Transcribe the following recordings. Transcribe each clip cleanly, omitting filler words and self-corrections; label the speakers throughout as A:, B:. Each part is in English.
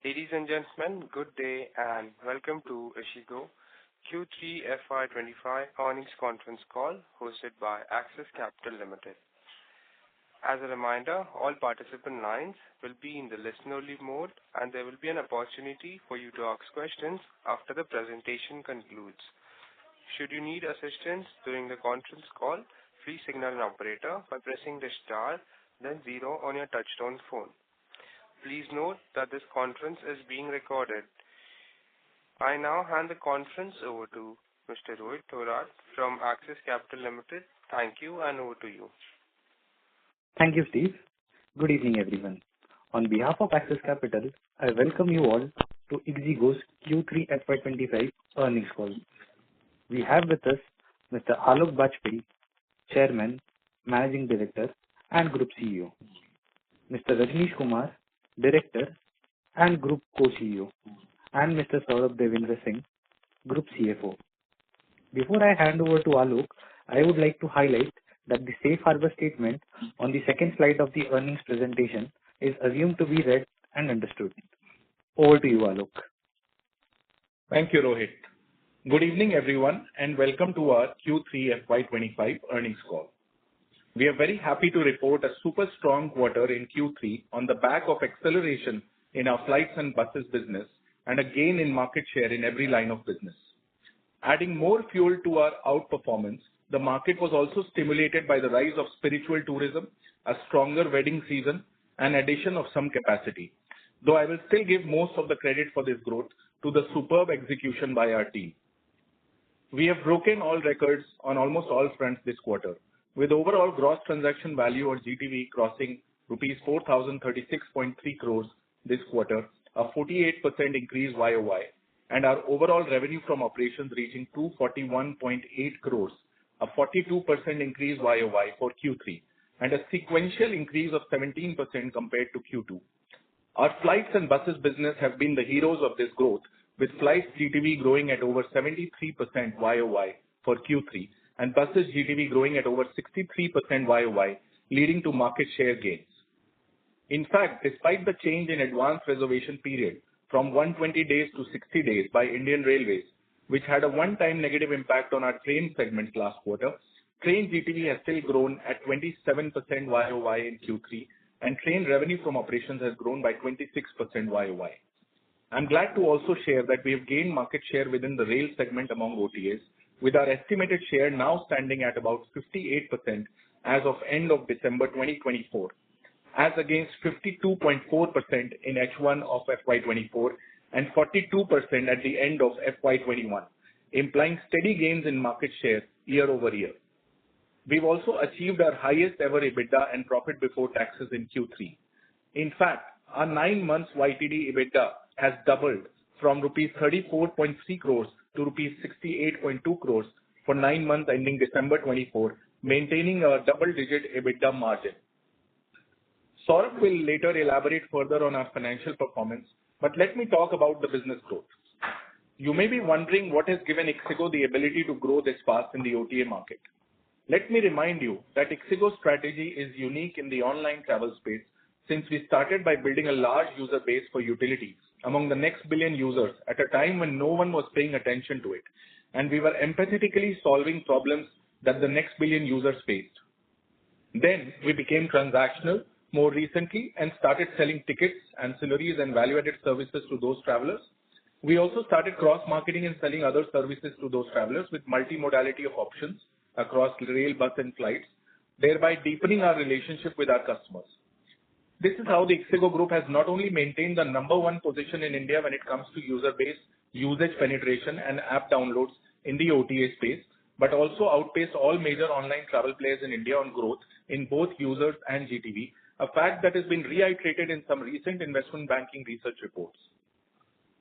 A: Ladies and gentlemen, good day and welcome to Ixigo Q3 FY’25 earnings conference call hosted by Axis Capital Limited. As a reminder, all participant lines will be in the listen-only mode and there will be an opportunity for you to ask questions after the presentation concludes. Should you need assistance during the conference call, please signal an operator by pressing the star, then 0 on your touchtone phone. Please note that this conference is being recorded. I now hand the conference over to Mr. Rohit Thorat from Axis Capital Limited. Thank you and over to you.
B: Thank you, Steve. Good evening, everyone. On behalf of Axis Capital, I welcome you all to Ixigo's Q3 FY’25 earnings call. We have with us Mr. Alok Bajpai, Chairman, Managing Director and Group CEO, Mr. Rajnish Kumar, Director and Group Co-CEO, and Mr. Saurabh Devendra Singh, Group CFO. Before I hand over to Alok, I would like to highlight that the safe harbor statement on the second slide of the earnings presentation is assumed to be read and understood. Over to you, Alok.
C: Thank you, Rohit. Good evening, everyone, and welcome to our Q3 FY’25 earnings call. We are very happy to report a super strong quarter in Q3 on the back of acceleration in our flights and buses business and a gain in market share in every line of business. Adding more fuel to our outperformance, the market was also stimulated by the rise of spiritual tourism, a stronger wedding season, and addition of some capacity. Though I will still give most of the credit for this growth to the superb execution by our team. We have broken all records on almost all fronts this quarter, with overall gross transaction value or GTV crossing rupees 4,036.3 crores this quarter, a 48% increase YOY, and our overall revenue from operations reaching 241.8 crores, a 42% increase YOY for Q3, and a sequential increase of 17% compared to Q2. Our flights and buses business have been the heroes of this growth, with flights GTV growing at over 73% YOY for Q3, and buses GTV growing at over 63% YOY, leading to market share gains. In fact, despite the change in advance reservation period from 120 days to 60 days by Indian Railways, which had a one-time negative impact on our train segment last quarter, train GTV has still grown at 27% YOY in Q3, and train revenue from operations has grown by 26% YOY. I'm glad to also share that we have gained market share within the rail segment among OTAs, with our estimated share now standing at about 58% as of end of December 2024, as against 52.4% in H1 of FY’24 and 42% at the end of FY’21, implying steady gains in market share year over year. We've also achieved our highest ever EBITDA and profit before taxes in Q3. In fact, our 9 months YTD EBITDA has doubled from rupees 34.3 crores to rupees 68.2 crores for 9 months ending December 24, maintaining a double-digit EBITDA margin. Saurabh will later elaborate further on our financial performance, but let me talk about the business growth. You may be wondering what has given Ixigo the ability to grow this fast in the OTA market. Let me remind you that Ixigo's strategy is unique in the online travel space, since we started by building a large user base for utility among the next billion users at a time when no one was paying attention to it, and we were empathetically solving problems that the next billion users faced. Then we became transactional more recently and started selling tickets, ancillaries, and value-added services to those travelers. We also started cross-marketing and selling other services to those travelers with multi-modality of options across rail, bus, and flights, thereby deepening our relationship with our customers. This is how the Ixigo Group has not only maintained the #1 position in India when it comes to user base, usage penetration, and app downloads in the OTA space, but also outpaced all major online travel players in India on growth in both users and GTV, a fact that has been reiterated in some recent investment banking research reports.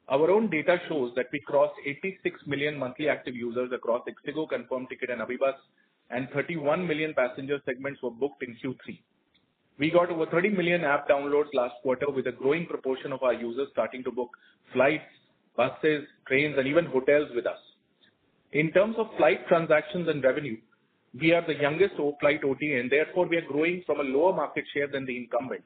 C: Our own data shows that we crossed 86 million monthly active users across Ixigo, Confirmed Ticket, and AbhiBus, and 31 million passenger segments were booked in Q3. We got over 30 million app downloads last quarter, with a growing proportion of our users starting to book flights, buses, trains, and even hotels with us. In terms of flight transactions and revenue, we are the youngest flight OTA, and therefore we are growing from a lower market share than the incumbent.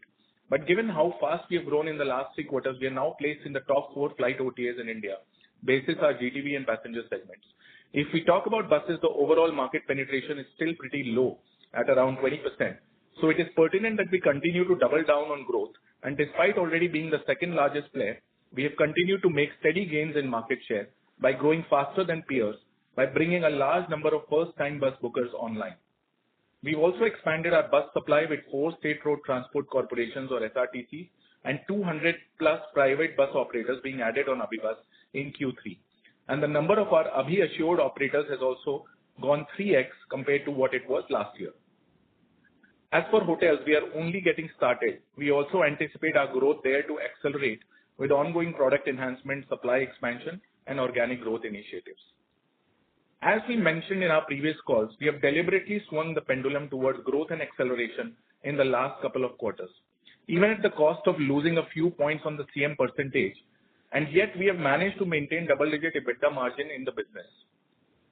C: But given how fast we have grown in the last 3 quarters, we are now placed in the top 4 flight OTAs in India, basis our GTV and passenger segments. If we talk about buses, the overall market penetration is still pretty low at around 20%. So it is pertinent that we continue to double down on growth. And despite already being the second largest player, we have continued to make steady gains in market share by growing faster than peers, by bringing a large number of first-time bus bookers online. We've also expanded our bus supply with 4 state road transport corporations or SRTCs and 200 plus private bus operators being added on AbhiBus in Q3. And the number of our Abhi assured operators has also gone 3x compared to what it was last year. As for hotels, we are only getting started. We also anticipate our growth there to accelerate with ongoing product enhancement, supply expansion, and organic growth initiatives. As we mentioned in our previous calls, we have deliberately swung the pendulum towards growth and acceleration in the last couple of quarters, even at the cost of losing a few points on the CM percentage, and yet we have managed to maintain double-digit EBITDA margin in the business.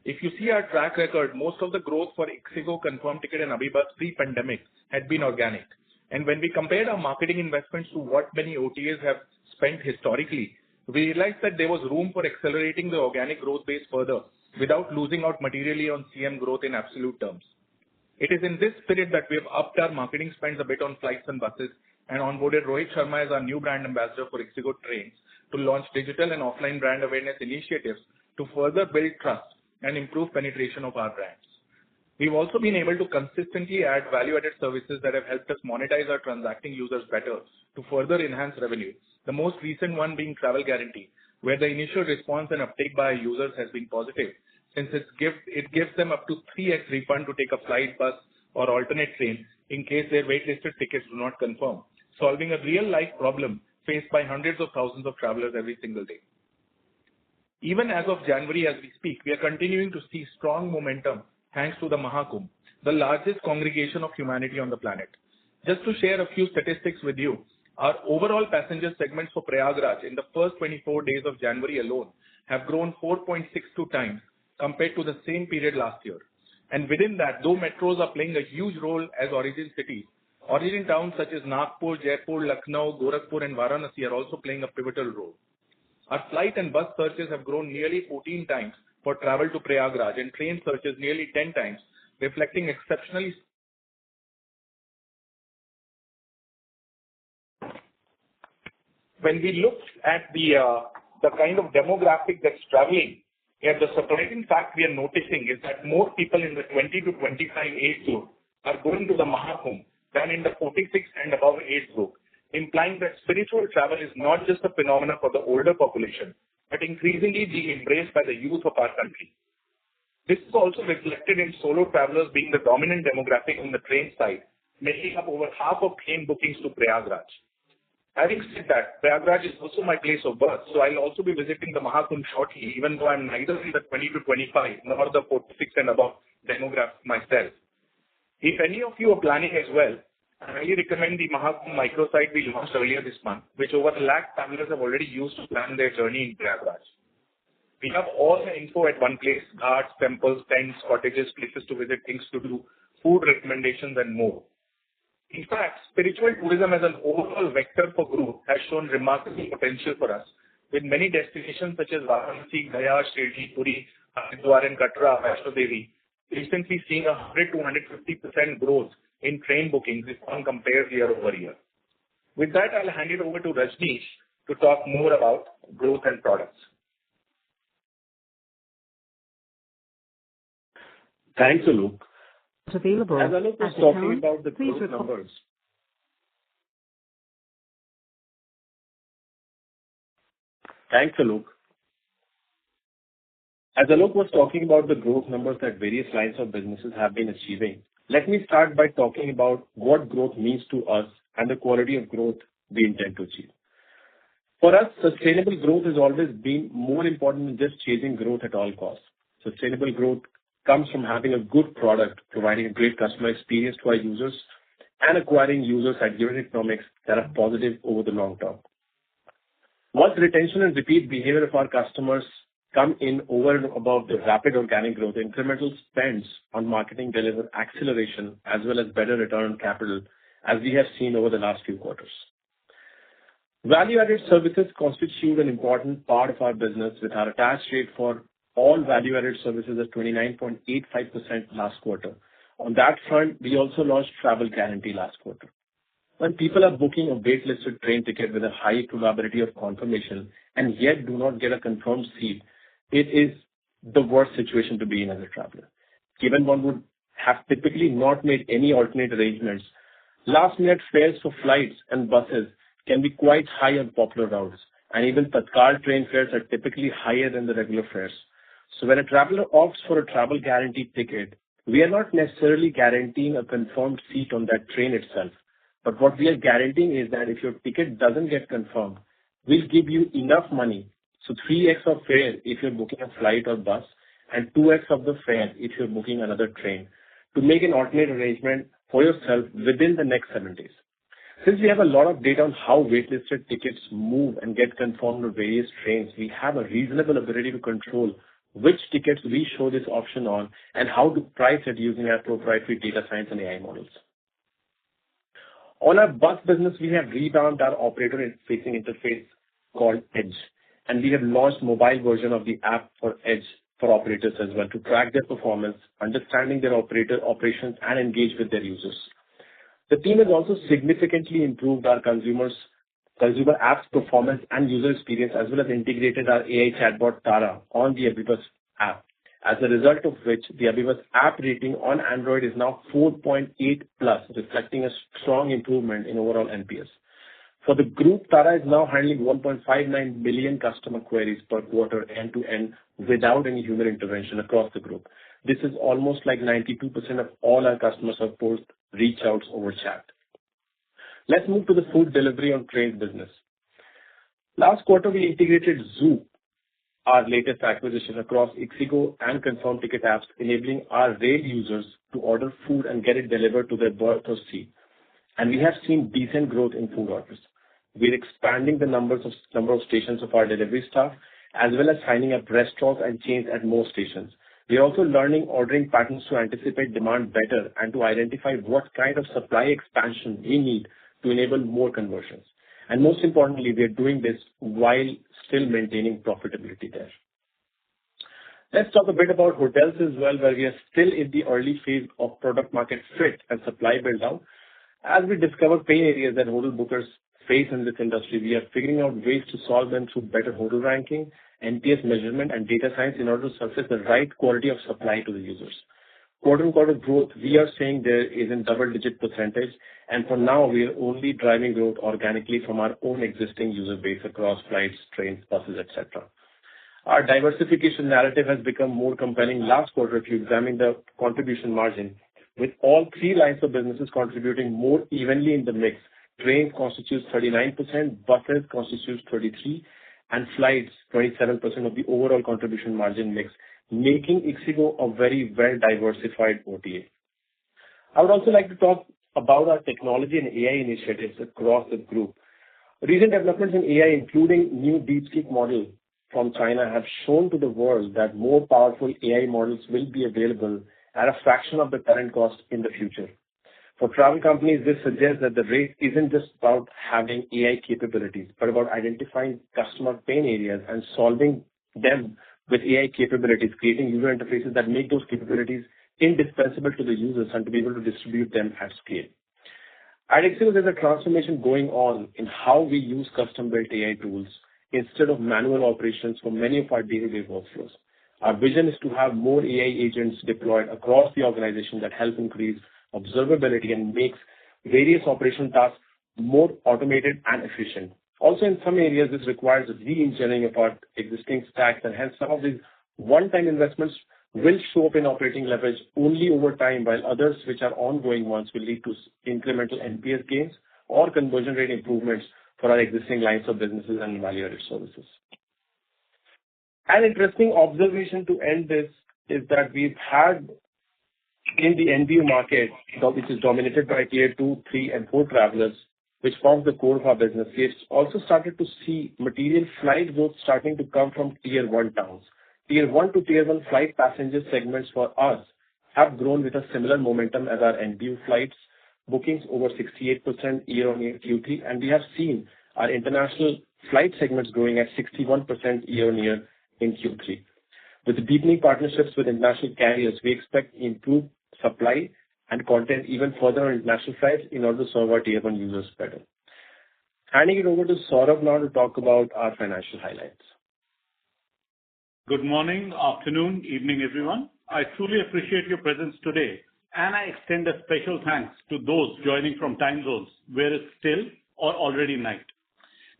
C: If you see our track record, most of the growth for Ixigo, Confirmed Ticket and AbhiBus pre-pandemic had been organic. And when we compared our marketing investments to what many OTAs have spent historically, we realized that there was room for accelerating the organic growth base further without losing out materially on CM growth in absolute terms. It is in this spirit that we have upped our marketing spends a bit on flights and buses and onboarded Rohit Sharma as our new brand ambassador for Ixigo Trains to launch digital and offline brand awareness initiatives to further build trust and improve penetration of our brands. We've also been able to consistently add value-added services that have helped us monetize our transacting users better to further enhance revenue. The most recent one being Travel Guarantee, where the initial response and uptake by our users has been positive, since it gives them up to 3x refund to take a flight, bus, or alternate train in case their waitlisted tickets do not confirm, solving a real-life problem faced by hundreds of thousands of travelers every single day. Even as of January, as we speak, we are continuing to see strong momentum thanks to the Mahakumbh, the largest congregation of humanity on the planet. Just to share a few statistics with you, our overall passenger segments for Prayagraj in the first 24 days of January alone have grown 4.62 times compared to the same period last year. And within that, though metros are playing a huge role as origin cities, origin towns such as Nagpur, Jaipur, Lucknow, Gorakhpur and Varanasi are also playing a pivotal role. Our flight and bus searches have grown nearly 14 times for travel to Prayagraj and train searches nearly 10 times, reflecting exceptionally. When we look at the kind of demographic that's traveling, the surprising fact we are noticing is that more people in the 20 to 25 age group are going to the Mahakumbh than in the 46 and above age group, implying that spiritual travel is not just a phenomenon for the older population, but increasingly being embraced by the youth of our country. This is also reflected in solo travelers being the dominant demographic on the train side, making up over half of train bookings to Prayagraj. Having said that, Prayagraj is also my place of birth, so I'll also be visiting the Mahakumbh shortly, even though I'm neither in the 20 to 25 nor the 46 and above demographic myself. If any of you are planning as well, I highly recommend the Mahakumbh microsite we launched earlier this month, which over 1 lakh travelers have already used to plan their journey in Prayagraj. We have all the info at one place: ghats, temples, tents, cottages, places to visit, things to do, food recommendations, and more. In fact, spiritual tourism as an overall vector for growth has shown remarkable potential for us, with many destinations such as Varanasi, Gaya, Shirdi, Puri, Haridwar, and Katra, Vaishno Devi recently seeing 100 to 150% growth in train bookings if one compares year over year. With that, I'll hand it over to Rajneesh to talk more about growth and products.
D: Thanks, Alok.
E: It's available
D: As Alok was
E: at the
D: talking
E: tone,
D: about the
E: please
D: growth
E: record.
D: numbers. Thanks, Alok. As Alok was talking about the growth numbers that various lines of businesses have been achieving, let me start by talking about what growth means to us and the quality of growth we intend to achieve. For us, sustainable growth has always been more important than just chasing growth at all costs. Sustainable growth comes from having a good product, providing a great customer experience to our users, and acquiring users at unit economics that are positive over the long term. Once retention and repeat behavior of our customers come in over and above the rapid organic growth, incremental spends on marketing deliver acceleration as well as better return on capital as we have seen over the last few quarters. Value-added services constitute an important part of our business, with our attach rate for all value-added services at 29.85% last quarter. On that front, we also launched Travel Guarantee last quarter. When people are booking a waitlisted train ticket with a high probability of confirmation and yet do not get a confirmed seat, it is the worst situation to be in as a traveler. Given one would have typically not made any alternate arrangements, last-minute fares for flights and buses can be quite high on popular routes, and even Tatkal train fares are typically higher than the regular fares. So when a traveler opts for a travel guaranteed ticket, we are not necessarily guaranteeing a confirmed seat on that train itself. But what we are guaranteeing is that if your ticket doesn't get confirmed, we'll give you enough money, so 3x of fare if you're booking a flight or bus, and 2x of the fare if you're booking another train, to make an alternate arrangement for yourself within the next 7 days. Since we have a lot of data on how waitlisted tickets move and get confirmed on various trains, we have a reasonable ability to control which tickets we show this option on and how to price it using our proprietary data science and AI models. On our bus business, we have revamped our operator-facing interface called Edge, and we have launched mobile version of the app for Edge for operators as well to track their performance, understanding their operations, and engage with their users. The team has also significantly improved our consumer app's performance and user experience, as well as integrated our AI chatbot Tara on the AbhiBus app, as a result of which the AbhiBus app rating on Android is now 4.8+, reflecting a strong improvement in overall NPS. For the group, Tara is now handling 1.59 million customer queries per quarter end-to-end without any human intervention across the group. This is almost like 92% of all our customers have post reach outs over chat. Let's move to the food delivery on trains business. Last quarter, we integrated Zoo, our latest acquisition, across Ixigo and Confirm Ticket apps, enabling our rail users to order food and get it delivered to their berth or seat. And we have seen decent growth in food orders. We're expanding the number of stations of our delivery staff, as well as signing up restaurants and chains at more stations. We are also learning ordering patterns to anticipate demand better and to identify what kind of supply expansion we need to enable more conversions. And most importantly, we are doing this while still maintaining profitability there. Let's talk a bit about hotels as well, where we are still in the early phase of product market fit and supply build out. As we discover pain areas that hotel bookers face in this industry, we are figuring out ways to solve them through better hotel ranking, NPS measurement, and data science in order to surface the right quality of supply to the users. Quarter-on-quarter growth, we are saying there is in double-digit percentage, and for now, we are only driving growth organically from our own existing user base across flights, trains, buses, etc. Our diversification narrative has become more compelling last quarter if you examine the contribution margin, with all three lines of businesses contributing more evenly in the mix. Trains constitutes 39%, buses constitutes 33%, and flights 27% of the overall contribution margin mix, making Ixigo a very well-diversified OTA. I would also like to talk about our technology and AI initiatives across the group. Recent developments in AI, including new DeepSeek model from China, have shown to the world that more powerful AI models will be available at a fraction of the current cost in the future. For travel companies, this suggests that the race isn't just about having AI capabilities, but about identifying customer pain areas and solving them with AI capabilities, creating user interfaces that make those capabilities indispensable to the users and to be able to distribute them at scale. At Ixigo, there's a transformation going on in how we use custom-built AI tools instead of manual operations for many of our day-to-day workflows. Our vision is to have more AI agents deployed across the organization that help increase observability and makes various operational tasks more automated and efficient. Also, in some areas, this requires re-engineering of our existing stacks, and hence some of these one-time investments will show up in operating leverage only over time, while others, which are ongoing ones, will lead to incremental NPS gains or conversion rate improvements for our existing lines of businesses and value-added services. An interesting observation to end this is that we've had in the NBU market, which is dominated by tier 2, 3, and 4 travelers, which forms the core of our business, we've also started to see material flight growth starting to come from tier 1 towns. Tier 1 to tier 1 flight passenger segments for us have grown with a similar momentum as our NBU flights, bookings over 68% year-on-year Q3, and we have seen our international flight segments growing at 61% year-on-year in Q3. With the deepening partnerships with international carriers, we expect improved supply and content even further on international flights in order to serve our Tier 1 users better. Handing it over to Saurabh now to talk about our financial highlights.
E: Good morning, afternoon, evening, everyone. I truly appreciate your presence today, and I extend a special thanks to those joining from time zones where it's still or already night.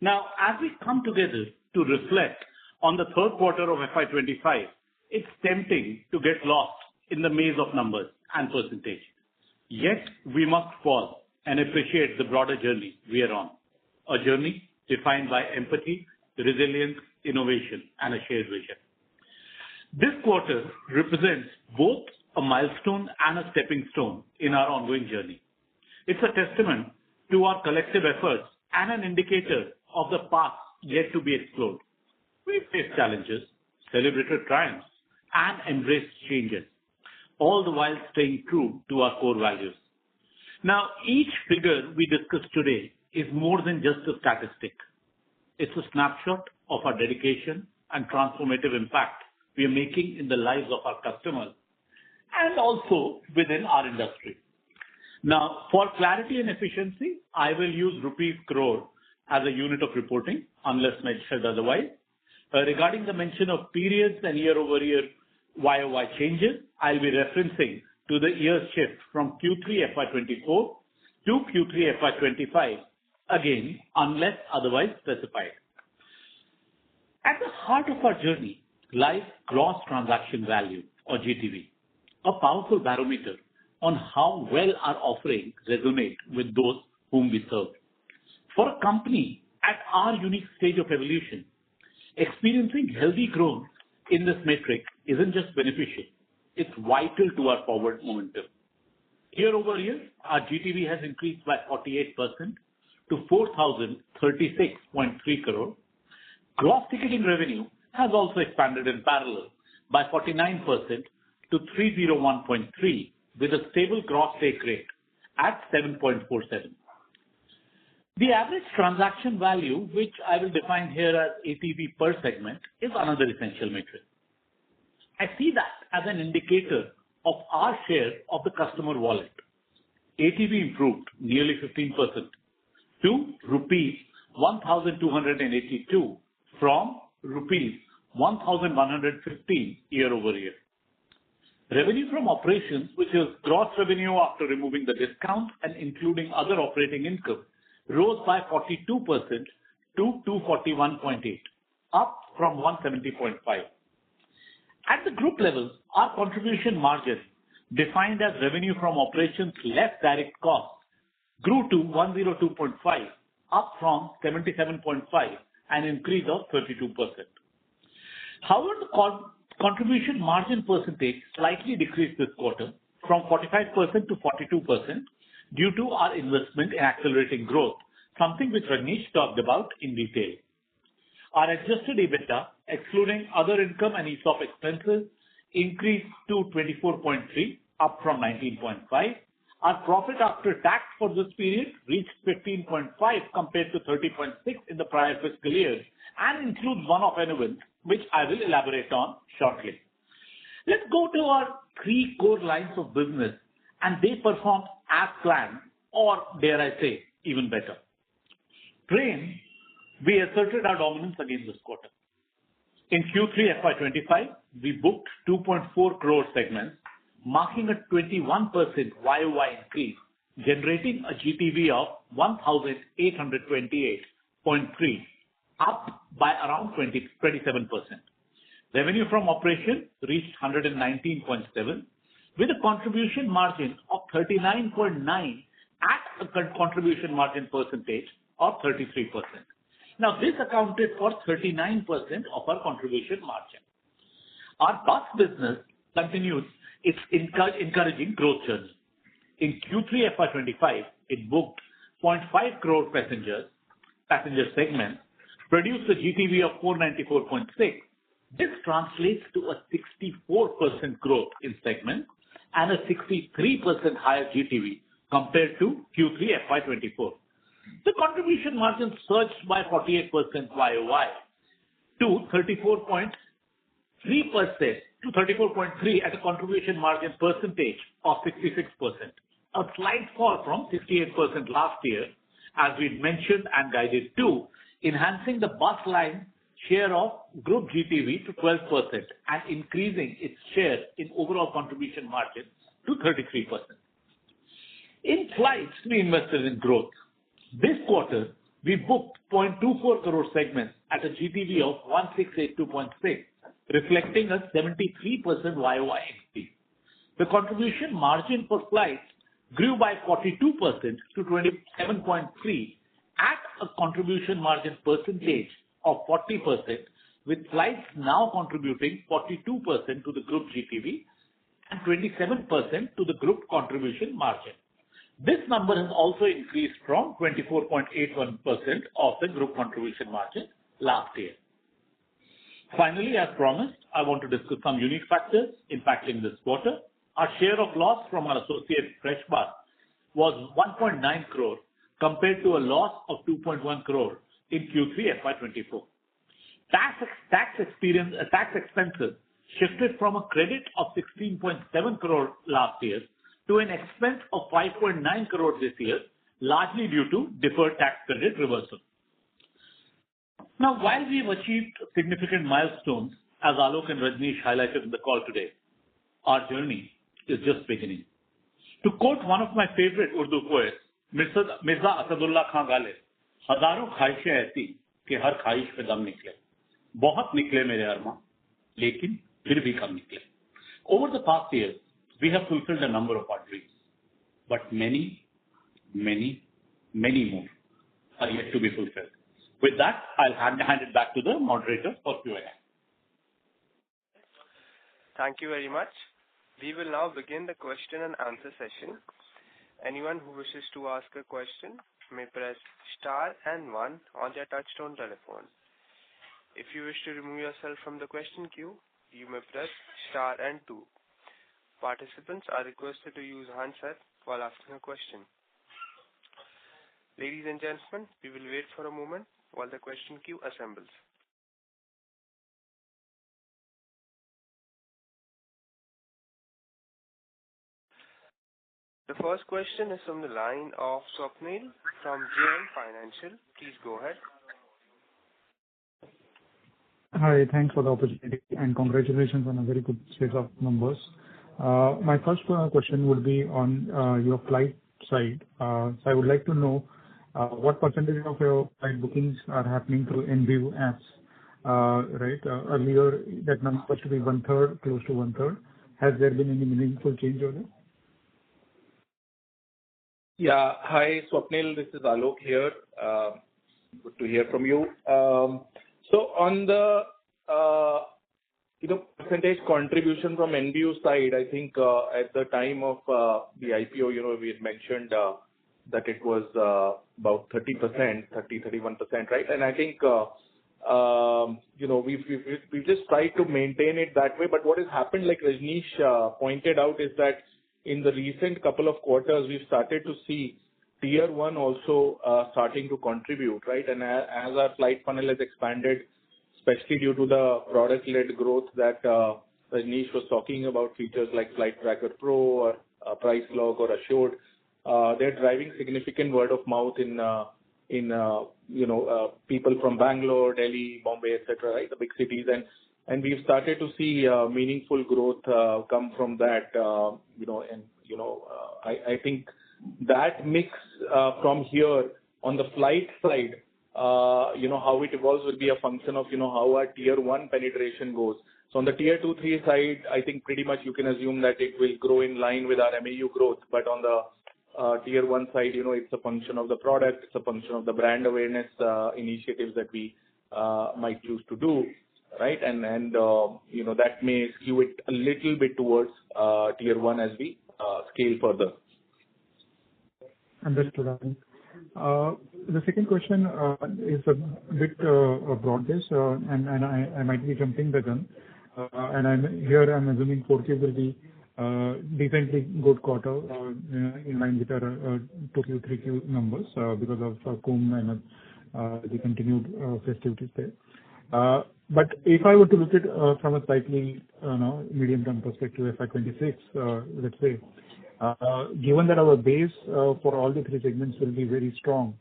E: Now, as we come together to reflect on the third quarter of FY'25, it's tempting to get lost in the maze of numbers and percentage. Yet, we must pause and appreciate the broader journey we are on. A journey defined by empathy, resilience, innovation, and a shared vision. This quarter represents both a milestone and a stepping stone in our ongoing journey. It's a testament to our collective efforts and an indicator of the path yet to be explored. We faced challenges, celebrated triumphs, and embraced changes, all the while staying true to our core values. Now, each figure we discuss today is more than just a statistic. It's a snapshot of our dedication and transformative impact we are making in the lives of our customers and also within our industry. Now, for clarity and efficiency, I will use rupees crore as a unit of reporting unless mentioned otherwise. Regarding the mention of periods and year-over-year YOY changes, I'll be referencing to the year shift from Q3 FY'24 to Q3 FY'25, again, unless otherwise specified. At the heart of our journey lies gross transaction value, or GTV, a powerful barometer on how well our offerings resonate with those whom we serve. For a company at our unique stage of evolution, experiencing healthy growth in this metric isn't just beneficial, it's vital to our forward momentum. Year over year, our GTV has increased by 48% to 4,036.3 crore. Gross ticketing revenue has also expanded in parallel by 49% to 301.3 with a stable gross take rate at 7.47. The average transaction value, which I will define here as ATV per segment, is another essential metric. I see that as an indicator of our share of the customer wallet. ATV improved nearly 15% to rupees 1,282 from rupees 1,115 year over year. Revenue from operations, which is gross revenue after removing the discount and including other operating income, rose by 42% to 241.8, up from 170.5. At the group level, our contribution margin, defined as revenue from operations less direct costs, grew to 102.5, up from 77.5, an increase of 32%. However, the contribution margin percentage slightly decreased this quarter from 45% to 42% due to our investment in accelerating growth, something which Rajnish talked about in detail. Our adjusted EBITDA, excluding other income and ESOP expenses, increased to 24.3, up from 19.5. Our profit after tax for this period reached 15.5 compared to 30.6 in the prior fiscal year and includes one-off events, which I will elaborate on shortly. Let's go to our three core lines of business, and they performed as planned, or dare I say, even better. Train, we asserted our dominance again this quarter. In Q3 FY'25, we booked 2.4 crore segments, marking a 21% YOY increase, generating a GTV of 1,828.3, up by around 27%. Revenue from operation reached 119.7, with a contribution margin of 39.9 at a contribution margin percentage of 33%. Now, this accounted for 39% of our contribution margin. Our bus business continues its encouraging growth journey. In Q3 FY'25, it booked 0.5 crore passenger segment, produced a GTV of 494.6. This translates to a 64% growth in segment and a 63% higher GTV compared to Q3 FY'24. The contribution margin surged by 48% YOY to 34.3% at a contribution margin percentage of 66%, a slight fall from 68% last year, as we mentioned and guided to, enhancing the bus line share of group GTV to 12% and increasing its share in overall contribution margin to 33%. In flights, we invested in growth. This quarter, we booked 0.24 crore segments at a GTV of 1682.6, reflecting a 73% YOY increase. The contribution margin for flights grew by 42% to 27.3 at a contribution margin percentage of 40%, with flights now contributing 42% to the group GTV and 27% to the group contribution margin. This number has also increased from 24.81% of the group contribution margin last year. Finally, as promised, I want to discuss some unique factors impacting this quarter. Our share of loss from our associate FreshBus was 1.9 crore compared to a loss of 2.1 crore in Q3 FY'24. Tax expenses shifted from a credit of 16.7 crore last year to an expense of 5.9 crore this year, largely due to deferred tax credit reversal. Now, while we've achieved significant milestones, as Alok and Rajneesh highlighted in the call today, our journey is just beginning. To quote one of my favorite Urdu poets, Mirza Asadullah Khan Ghalib, हजारों ख्वाहिशें ऐसी कि हर ख्वाहिश पे दम निकले, बहुत निकले मेरे अरमान, लेकिन फिर भी कम निकले. Over the past years, we have fulfilled a number of our dreams, but many more are yet to be fulfilled. With that, I'll hand it back to the moderator for Q&A.
A: Thank you very much. We will now begin the question and answer session. Anyone who wishes to ask a question may press star and 1 on their touchtone telephone. If you wish to remove yourself from the question queue, you may press star and 2. Participants are requested to use handset while asking a question. Ladies and gentlemen, we will wait for a moment while the question queue assembles. The first question is from the line of Swapnil from JM Financial. Please go ahead.
F: Hi, thanks for the opportunity and congratulations on a very good set of numbers. My first question would be on your flight side. So I would like to know what percentage of your flight bookings are happening through NBU apps, right? Earlier, that number used to be one-third, close to one-third. Has there been any meaningful change over there?
C: Yeah. Hi, Swapnil. This is Alok here. Good to hear from you. So on the percentage contribution from NBU side, I think at the time of the IPO, we had mentioned that it was about 30%, 31%, right? And I think we've just tried to maintain it that way. But what has happened, like Rajneesh pointed out, is that in the recent couple of quarters, we've started to see Tier 1 also starting to contribute, right? And as our flight funnel has expanded, especially due to the product-led growth that Rajneesh was talking about, features like Flight Tracker Pro or Price Log or Assured, they're driving significant word of mouth in people from Bangalore, Delhi, Bombay, etc., right? The big cities. And we've started to see meaningful growth come from that, I think that mix from here on the flight side, how it evolves will be a function of, how our Tier 1 penetration goes. So on the Tier 2, 3 side, I think pretty much you can assume that it will grow in line with our MAU growth. But on the Tier 1 side, it's a function of the product, it's a function of the brand awareness initiatives that we might choose to do, right? And that may skew it a little bit towards Tier 1 as we scale further.
F: Understood. The second question is a bit broad-based, and I might be jumping the gun. And I'm assuming 4Q will be decently good quarter in line with our 2Q, 3Q numbers because of Kumbh and the continued festivities there. But if I were to look at from a slightly medium-term perspective, FY'26, let's say, given that our base for all the three segments will be very strong,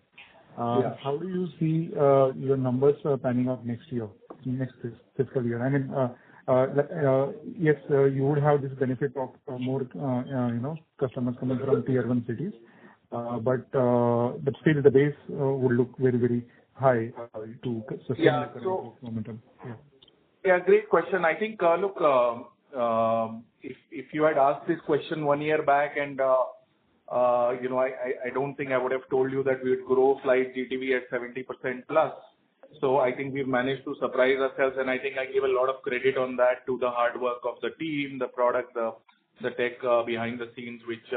F: how do you see your numbers panning out next year, next fiscal year? I mean, yes, you would have this benefit of more, customers coming from tier one cities, but still the base would look very, very high to sustain the current momentum.
C: Yeah, great question. I think, look, if you had asked this question 1 year back and, I don't think I would have told you that we would grow flight GTV at 70% plus. So I think we've managed to surprise ourselves, and I think I give a lot of credit on that to the hard work of the team, the product, the tech behind the scenes, which,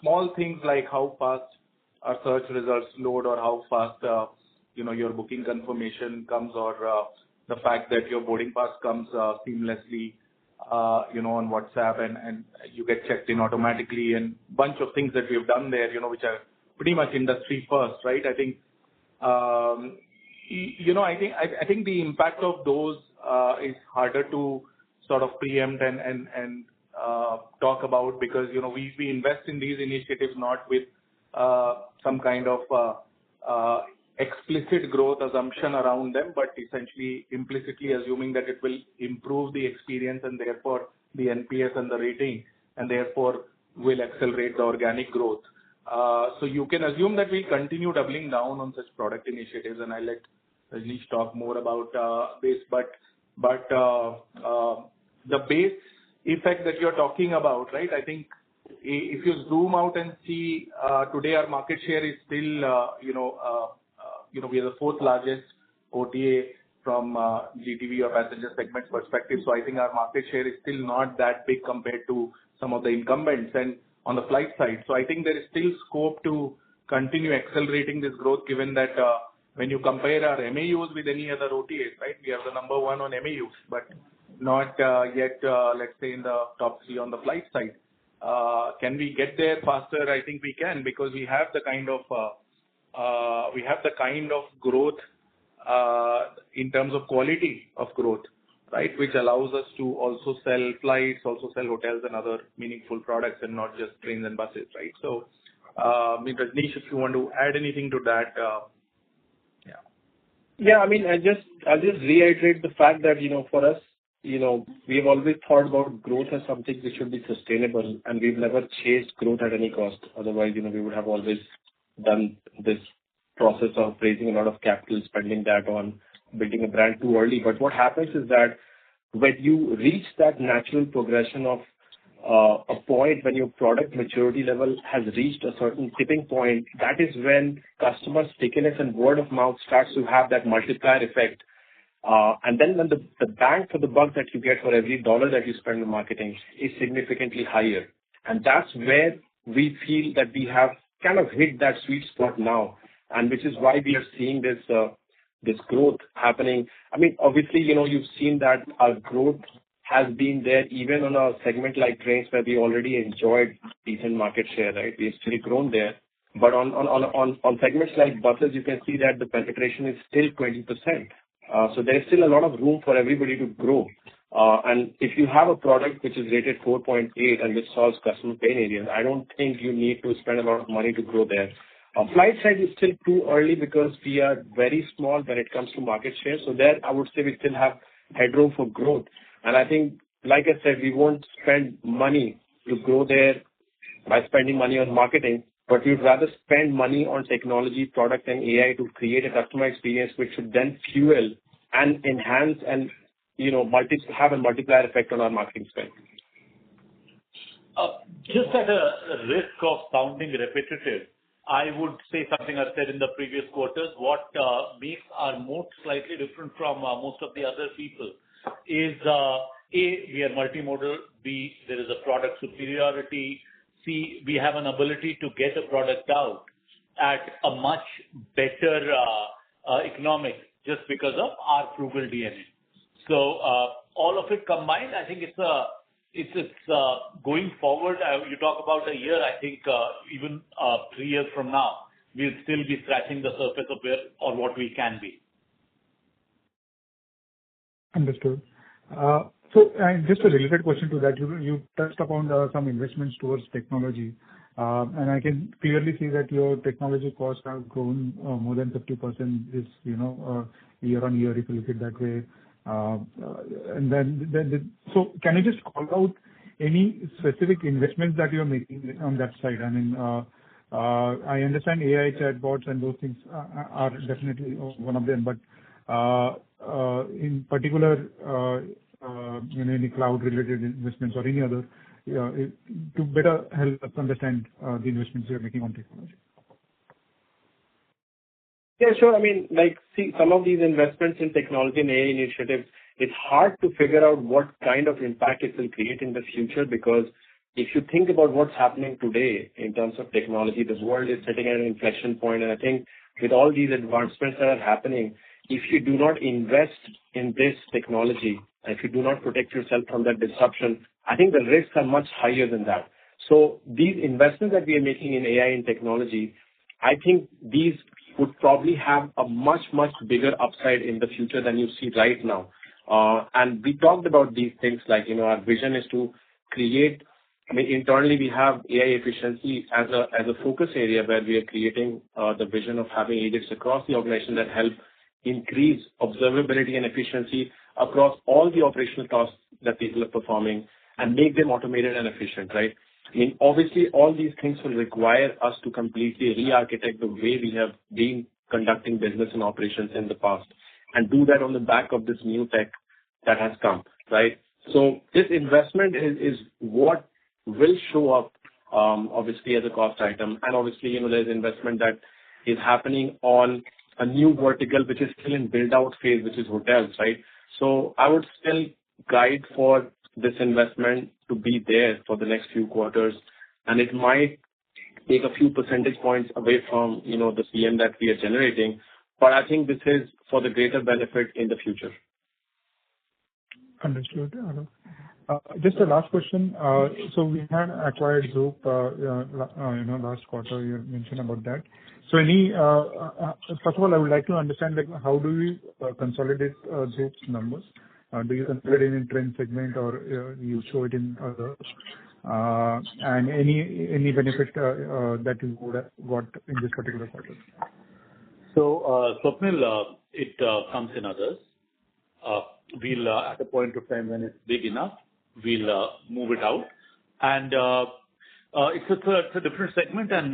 C: small things like how fast our search results load or how fast, your booking confirmation comes, or the fact that your boarding pass comes seamlessly, on WhatsApp and you get checked in automatically, and bunch of things that we've done there, which are pretty much industry first, right? I think, I think the impact of those is harder to sort of preempt and talk about because, we invest in these initiatives not with some kind of explicit growth assumption around them, but essentially implicitly assuming that it will improve the experience and therefore the NPS and the rating, and therefore will accelerate the organic growth. So you can assume that we continue doubling down on such product initiatives, and I'll let Rajnish talk more about this. But the base effect that you're talking about, right? I think if you zoom out and see today our market share is still, we are the fourth largest OTA from GTV or passenger segment perspective. So I think our market share is still not that big compared to some of the incumbents and on the flight side. So I think there is still scope to continue accelerating this growth, given that when you compare our MAUs with any other OTAs, right? We are the number one on MAUs, but not yet, let's say, in the top three on the flight side. Can we get there faster? I think we can, because we have the kind of growth in terms of quality of growth, right? Which allows us to also sell flights, also sell hotels and other meaningful products, and not just trains and buses, right? So, Rajnish, if you want to add anything to that,
D: Yeah, I'll just reiterate the fact that, for us, we've always thought about growth as something which should be sustainable, and we've never chased growth at any cost. Otherwise, we would have always done this process of raising a lot of capital, spending that on building a brand too early. But what happens is that when you reach that natural progression of a point when your product maturity level has reached a certain tipping point, that is when customer stickiness and word of mouth starts to have that multiplier effect. And then when the bang for the buck that you get for every dollar that you spend on marketing is significantly higher. And that's where we feel that we have kind of hit that sweet spot now, and which is why we are seeing this growth happening. Obviously, you've seen that our growth has been there even on a segment like trains, where we already enjoyed decent market share, right? We've still grown there. But on segments like buses, you can see that the penetration is still 20%. So there is still a lot of room for everybody to grow. And if you have a product which is rated 4.8 and which solves customer pain areas, I don't think you need to spend a lot of money to grow there. On flight side is still too early because we are very small when it comes to market share. So there, I would say we still have headroom for growth. And I think, like I said, we won't spend money to grow there by spending money on marketing, but we'd rather spend money on technology, product, and AI to create a customer experience which should then fuel and enhance and have a multiplier effect on our marketing spend.
E: Just at a risk of sounding repetitive, I would say something I've said in the previous quarters. What makes our moat slightly different from most of the other people is A, we are multimodal, B, there is a product superiority, C, we have an ability to get a product out at a much better economic just because of our frugal DNA. So all of it combined, I think it's a going forward, you talk about a year, I think even 3 years from now, we'll still be scratching the surface of where or what we can be.
F: Understood. So, just a related question to that. You touched upon some investments towards technology, and I can clearly see that your technology costs have grown more than 50% this, year on year, if you look at it that way. And then, so can you just call out any specific investments that you're making on that side? I mean, I understand AI chatbots and those things are definitely one of them, but in particular, any cloud-related investments or any other, to better help us understand the investments you're making on technology.
D: Yeah, sure. I mean, see, some of these investments in technology and AI initiatives, it's hard to figure out what kind of impact it will create in the future, because if you think about what's happening today in terms of technology, the world is sitting at an inflection point. And I think with all these advancements that are happening, if you do not invest in this technology, and if you do not protect yourself from that disruption, I think the risks are much higher than that. So these investments that we are making in AI and technology, I think these would probably have a much, much bigger upside in the future than you see right now. And we talked about these things like, our vision is to create, internally we have AI efficiency as a focus area where we are creating the vision of having agents across the organization that help increase observability and efficiency across all the operational tasks that people are performing and make them automated and efficient, right? Obviously, all these things will require us to completely re-architect the way we have been conducting business and operations in the past, and do that on the back of this new tech that has come, right? So this investment is what will show up, obviously, as a cost item. And obviously, there's investment that is happening on a new vertical, which is still in build-out phase, which is hotels, right? So I would still guide for this investment to be there for the next few quarters, and it might take a few percentage points away from, the CM that we are generating. But I think this is for the greater benefit in the future.
F: Understood. Just a last question. So we had acquired Zoop, last quarter. You mentioned about that. So first of all, I would like to understand, how do we consolidate Zoop's numbers? Do you consolidate in trend segment, or you show it in others? And any benefit that you would have got in this particular quarter?
E: So, Swapnil, it comes in others. We'll, at a point of time when it's big enough, we'll move it out. And it's a different segment, and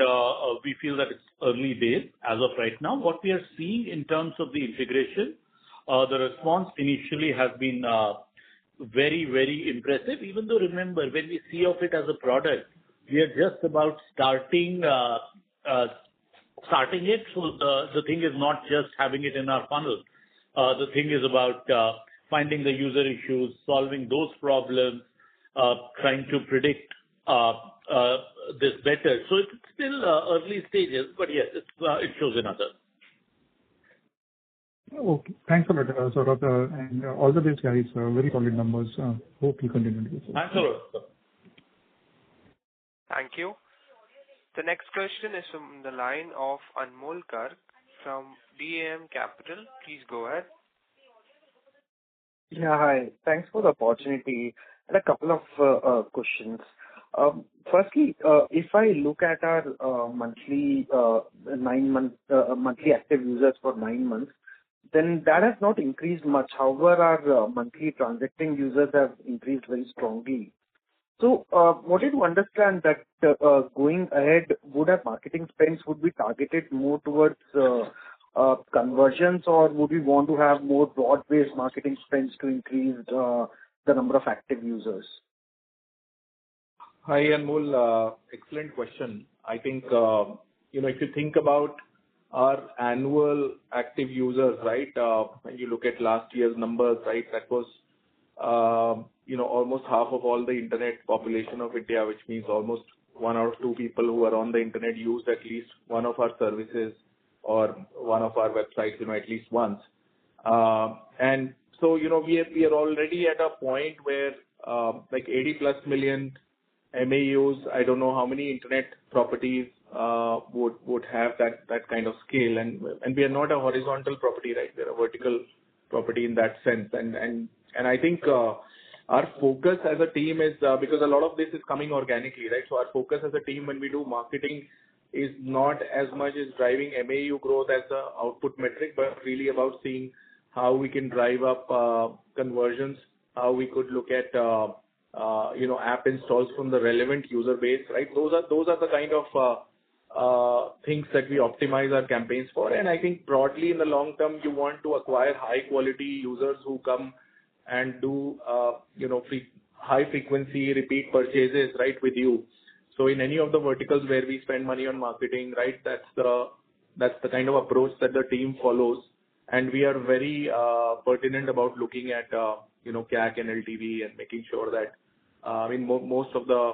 E: we feel that it's early days as of right now. What we are seeing in terms of the integration, the response initially has been very, very impressive. Even though, remember, when we see of it as a product, we are just about starting it. So the thing is not just having it in our funnel. The thing is about finding the user issues, solving those problems, trying to predict this better. So it's still early stages, but yes, it shows in others.
F: Okay. Thanks a lot, Saurabh, and all the best, guys. Very solid numbers. Hope you continue to do so.
E: Thanks a lot.
A: Thank you. The next question is from the line of Anmol Garg from DAM Capital. Please go ahead.
G: Yeah, hi. Thanks for the opportunity. And a couple of questions. Firstly, if I look at our monthly 9-month monthly active users for 9 months, then that has not increased much. However, our monthly transacting users have increased very strongly. So, wanted to understand that going ahead, would our marketing spends would be targeted more towards conversions, or would we want to have more broad-based marketing spends to increase the number of active users?
C: Hi, Anmol. Excellent question. I think, if you think about our annual active users, right, when you look at last year's numbers, right, that was, almost half of all the internet population of India, which means almost 1 out of 2 people who are on the internet used at least one of our services or one of our websites, at least once. And so, we are already at a point where like 80 plus million MAUs. I don't know how many internet properties would have that kind of scale. And we are not a horizontal property, right? We're a vertical property in that sense. And I think our focus as a team is because a lot of this is coming organically, right? So our focus as a team when we do marketing is not as much as driving MAU growth as the output metric, but really about seeing how we can drive up conversions, how we could look at app installs from the relevant user base, right? Those are the kind of things that we optimize our campaigns for. And I think broadly in the long term, you want to acquire high quality users who come and do high frequency repeat purchases, right, with you. So in any of the verticals where we spend money on marketing, right, that's the kind of approach that the team follows. And we are very pertinent about looking at CAC and LTV and making sure that most of the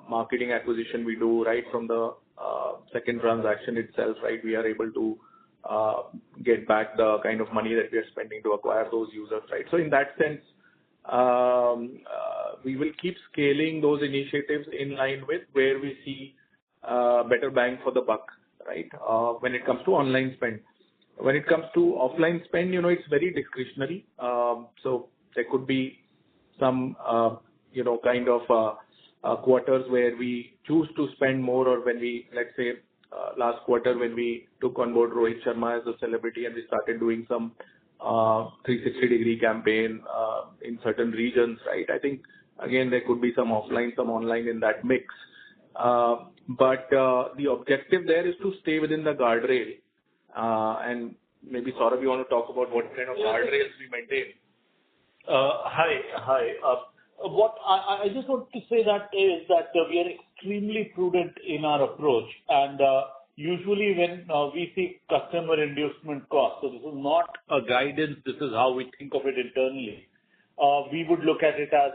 C: marketing acquisition we do right from the second transaction itself, right, we are able to get back the kind of money that we are spending to acquire those users, right? So in that sense, we will keep scaling those initiatives in line with where we see better bang for the buck, right? When it comes to online spend. When it comes to offline spend, it's very discretionary. So there could be some, kind of quarters where we choose to spend more, or when we, let's say, last quarter when we took on board Rohit Sharma as a celebrity and we started doing some 360-degree campaign in certain regions, right? I think, again, there could be some offline, some online in that mix. But the objective there is to stay within the guardrail. And maybe, Saurabh, you want to talk about what kind of guardrails we maintain?
E: Hi. What I just want to say that is that we are extremely prudent in our approach, and usually when we see customer inducement cost, so this is not a guidance, this is how we think of it internally. We would look at it as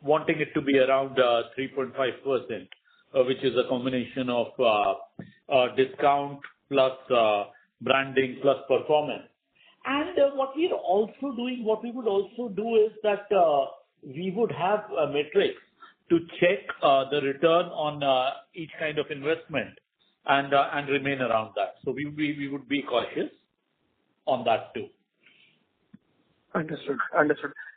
E: wanting it to be around 3.5%, which is a combination of discount plus branding plus performance. And what we would also do is that we would have metrics to check the return on each kind of investment and remain around that. So we would be cautious on that too.
G: Understood.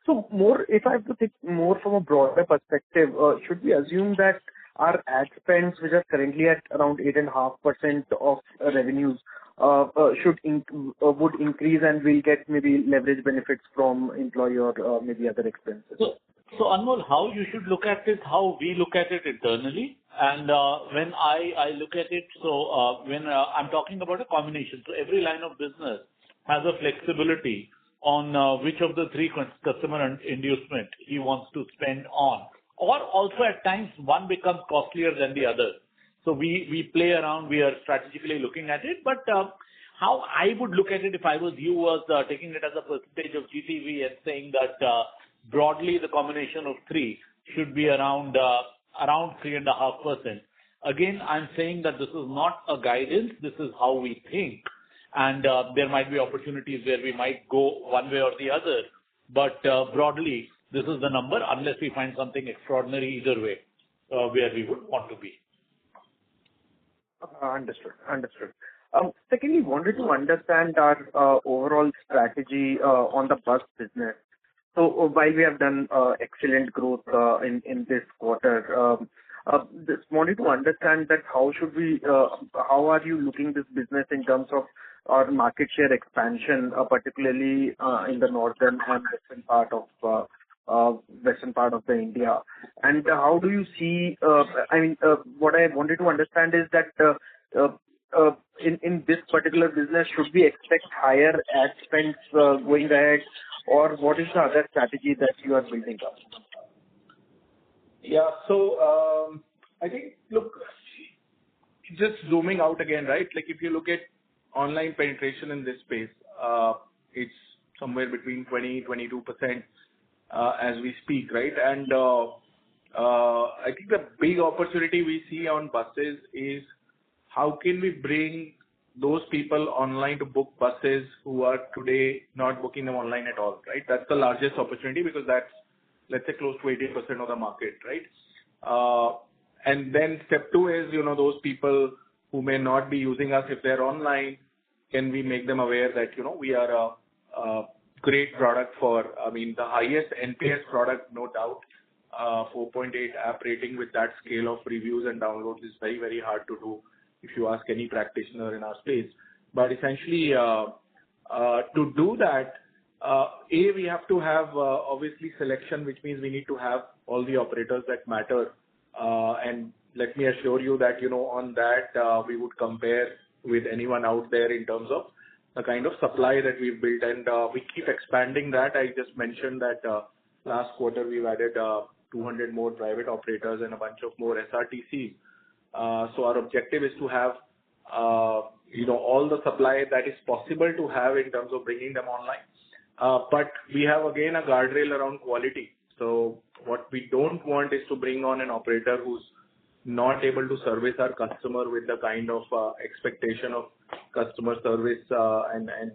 G: So if I have to think more from a broader perspective, should we assume that our ad spends, which are currently at around 8.5% of revenues, would increase, and we'll get maybe leverage benefits from employee or maybe other expenses?
E: So Anmol, how you should look at it, how we look at it internally, and when I look at it, so when I'm talking about a combination, so every line of business has a flexibility on which of the three customer inducement he wants to spend on, or also at times one becomes costlier than the other. So we play around, we are strategically looking at it, but how I would look at it if I was you was taking it as a percentage of GTV and saying that broadly the combination of three should be around 3.5%. Again, I'm saying that this is not a guidance, this is how we think. And there might be opportunities where we might go one way or the other, but broadly, this is the number unless we find something extraordinary either way where we would want to be.
G: Understood. Secondly, wanted to understand our overall strategy on the bus business. So while we have done excellent growth in this quarter, just wanted to understand that how are you looking this business in terms of our market share expansion, particularly in the northern and western part of the India, and how do you see? What I wanted to understand is that in this particular business, should we expect higher ad spends going ahead, or what is the other strategy that you are building up?
C: Yeah, so I think, look, just zooming out again, right? Like if you look at online penetration in this space, it's somewhere between 20-22% as we speak, right? And I think the big opportunity we see on buses is how can we bring those people online to book buses who are today not booking them online at all, right? That's the largest opportunity because that's let's say, close to 80% of the market, right? And then step two is, those people who may not be using us, if they're online, can we make them aware that, we are a great product for, the highest NPS product, no doubt. 4.8 app rating with that scale of reviews and downloads is very, very hard to do if you ask any practitioner in our space. But essentially, to do that, we have to have obviously selection, which means we need to have all the operators that matter. And let me assure you that, on that, we would compare with anyone out there in terms of the kind of supply that we've built. And we keep expanding that. I just mentioned that last quarter we've added 200 more private operators and a bunch of more SRTCs. So our objective is to have, all the supply that is possible to have in terms of bringing them online. But we have again a guardrail around quality. So what we don't want is to bring on an operator who's not able to service our customer with the kind of expectation of customer service and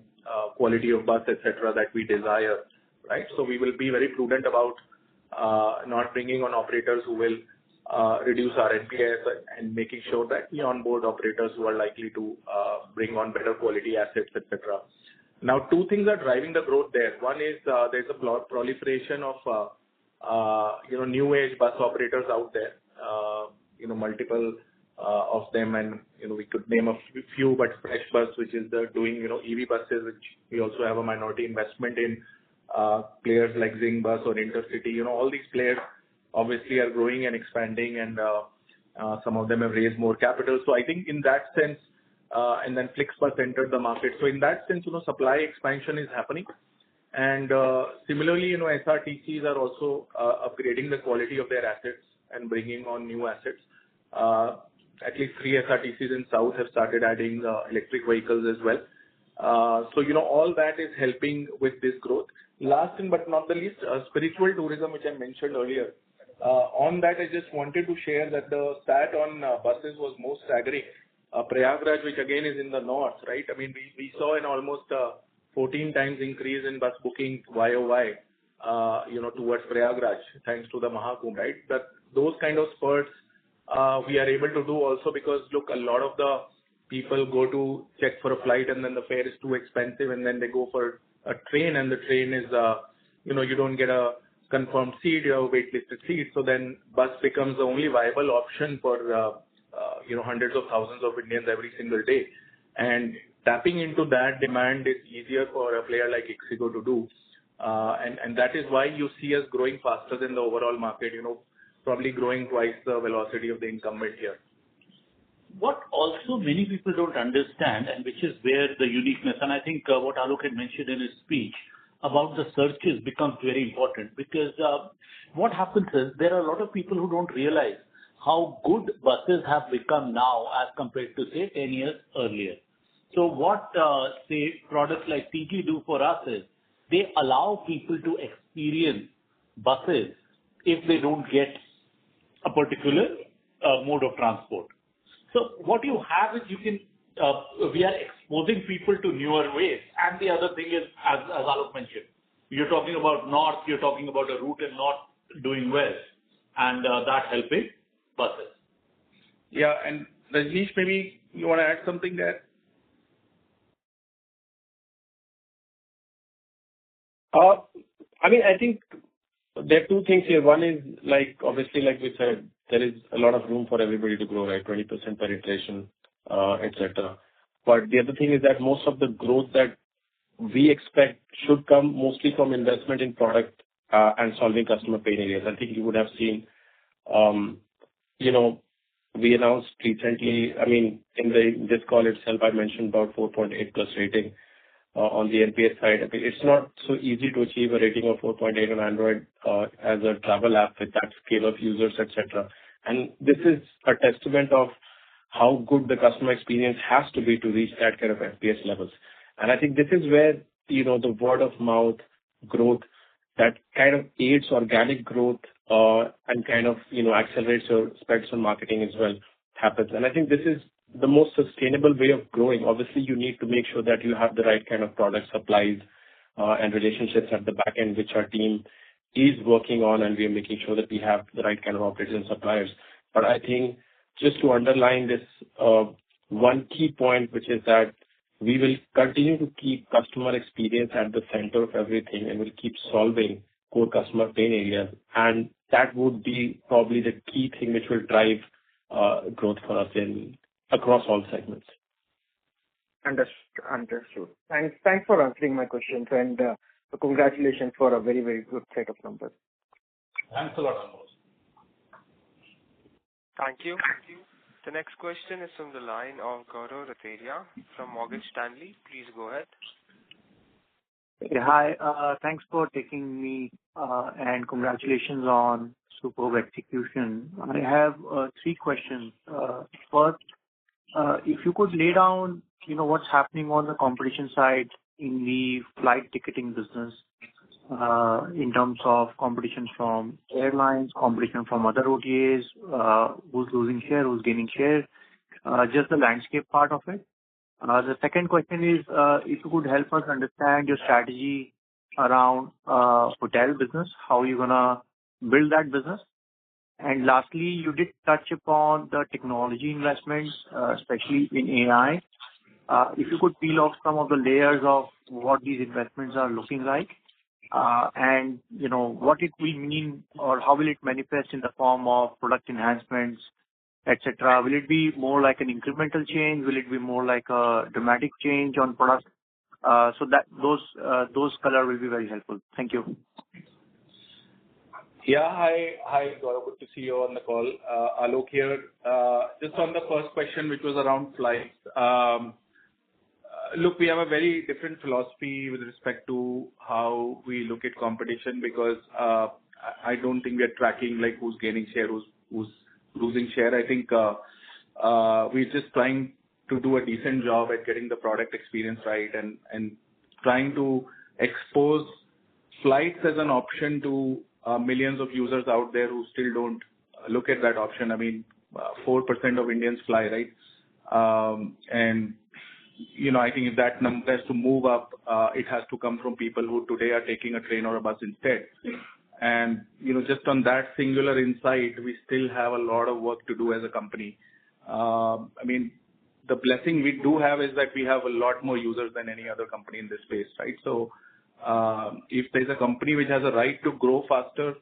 C: quality of bus, etc., that we desire, right? So we will be very prudent about not bringing on operators who will reduce our NPS and making sure that we onboard operators who are likely to bring on better quality assets, etc. Now, two things are driving the growth there. One is there's a proliferation of new age bus operators out there. Multiple of them, and we could name a few, but Fresh Bus, which is doing EV buses, which we also have a minority investment in. Players like Zing Bus or Intercity, all these players obviously are growing and expanding, and some of them have raised more capital. So I think in that sense, and then FlixBus entered the market. So in that sense, supply expansion is happening. And similarly, SRTCs are also upgrading the quality of their assets and bringing on new assets. At least 3 SRTCs in South have started adding electric vehicles as well. So, all that is helping with this growth. Last but not the least, spiritual tourism, which I mentioned earlier. On that, I just wanted to share that the stat on buses was most staggering. Prayagraj, which again is in the north, right? We saw an almost 14 times increase in bus booking YOY, towards Prayagraj, thanks to the Mahakumbh, right? Those kind of spurts we are able to do also because, look, a lot of the people go to check for a flight and then the fare is too expensive, and then they go for a train, and the train is, you don't get a confirmed seat, you have a waitlisted seat. So then bus becomes the only viable option for, hundreds of thousands of Indians every single day. And tapping into that demand is easier for a player like Ixigo to do. And that is why you see us growing faster than the overall market, probably growing twice the velocity of the incumbent here.
E: What also many people don't understand, and which is where the uniqueness, and I think what Alok had mentioned in his speech about the searches becomes very important, because what happens is there are a lot of people who don't realize how good buses have become now as compared to, say, 10 years earlier. So what, say, products like TG do for us is they allow people to experience buses if they don't get a particular mode of transport. So what you have is we are exposing people to newer ways. And the other thing is, as Alok mentioned, you're talking about north, you're talking about a route in north doing well, and that helping buses.
C: Yeah, and Rajneesh, maybe you want to add something there?
D: I think there are two things here. One is, obviously, like we said, there is a lot of room for everybody to grow, right? 20% penetration, etc. But the other thing is that most of the growth that we expect should come mostly from investment in product and solving customer pain areas. I think you would have seen, we announced recently, in this call itself, I mentioned about 4.8 plus rating on the NPS side. It's not so easy to achieve a rating of 4.8 on Android as a travel app with that scale of users, etc. And this is a testament of how good the customer experience has to be to reach that kind of FPS levels. And I think this is where, the word of mouth growth that kind of aids organic growth and kind of, accelerates your spends on marketing as well happens. And I think this is the most sustainable way of growing. Obviously, you need to make sure that you have the right kind of product supplies and relationships at the back end, which our team is working on, and we are making sure that we have the right kind of operators and suppliers. But I think just to underline this, one key point, which is that we will continue to keep customer experience at the center of everything, and we'll keep solving core customer pain areas. And that would be probably the key thing which will drive growth for us across all segments.
G: Understood. Thanks for answering my questions, and congratulations for a very, very good set of numbers.
C: Thanks a lot, Anmol.
A: Thank you. The next question is from the line of Gaurav Rateria from Morgan Stanley. Please go ahead.
H: Yeah, hi. Thanks for taking me, and congratulations on superb execution. I have 3 questions. First, if you could lay down, what's happening on the competition side in the flight ticketing business, in terms of competition from airlines, competition from other OTAs, who's losing share, who's gaining share, just the landscape part of it. The second question is, if you could help us understand your strategy around hotel business, how you're gonna build that business. And lastly, you did touch upon the technology investments, especially in AI. If you could peel off some of the layers of what these investments are looking like, and what it will mean or how will it manifest in the form of product enhancements, etc. Will it be more like an incremental change? Will it be more like a dramatic change on product? So that those color will be very helpful. Thank you.
C: Yeah. Hi, Gaurav. Good to see you on the call. Alok here. Just on the first question, which was around flights. Look, we have a very different philosophy with respect to how we look at competition, because I don't think we are tracking like who's gaining share, who's losing share. I think we're just trying to do a decent job at getting the product experience right and trying to expose flights as an option to millions of users out there who still don't look at that option. I mean, 4% of Indians fly, right? And I think if that number has to move up, it has to come from people who today are taking a train or a bus instead. And, just on that singular insight, we still have a lot of work to do as a company. I mean, the blessing we do have is that we have a lot more users than any other company in this space, right? So, if there's a company which has a right to grow faster,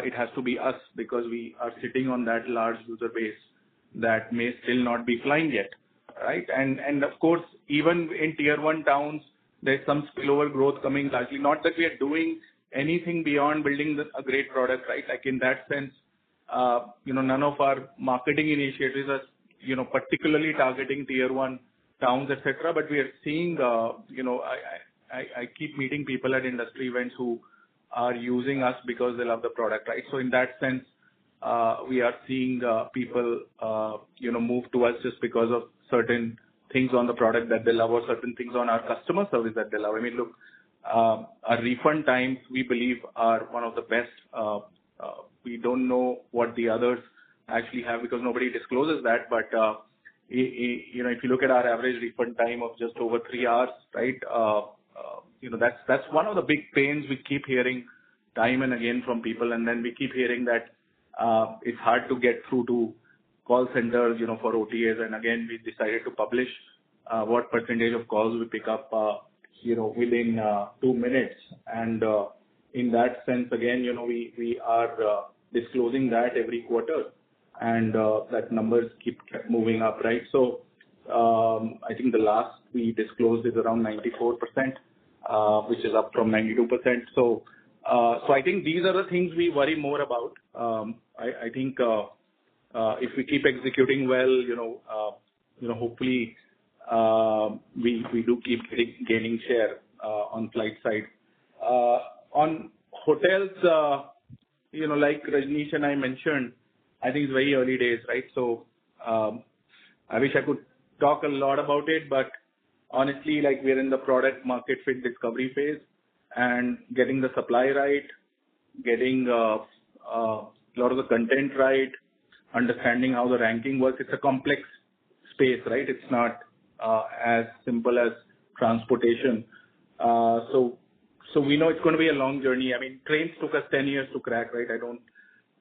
C: it has to be us, because we are sitting on that large user base that may still not be flying yet, right? And of course, even in tier 1 towns, there's some spillover growth coming largely. Not that we are doing anything beyond building a great product, right? Like in that sense, none of our marketing initiatives are, particularly targeting tier 1 towns, etc. But we are seeing, I keep meeting people at industry events who are using us because they love the product, right? So in that sense, we are seeing people, move to us just because of certain things on the product that they love or certain things on our customer service that they love. I mean, look, our refund times, we believe, are one of the best. We don't know what the others actually have because nobody discloses that. But, if you look at our average refund time of just over 3 hours, right, that's one of the big pains we keep hearing time and again from people. And then we keep hearing that it's hard to get through to call centers, for OTAs. And again, we decided to publish what percentage of calls we pick up, within 2 minutes. And in that sense, again, we are disclosing that every quarter, and that numbers keep moving up, right? So I think the last we disclosed is around 94%, which is up from 92%. So I think these are the things we worry more about. I think if we keep executing well, hopefully we do keep gaining share on flight side. On hotels, like Rajnish and I mentioned, I think it's very early days, right? So I wish I could talk a lot about it, but honestly, like, we're in the product market fit discovery phase, and getting the supply right, getting a lot of the content right, understanding how the ranking works. It's a complex space, right? It's not as simple as transportation. So So we know it's going to be a long journey. I mean, trains took us 10 years to crack, right?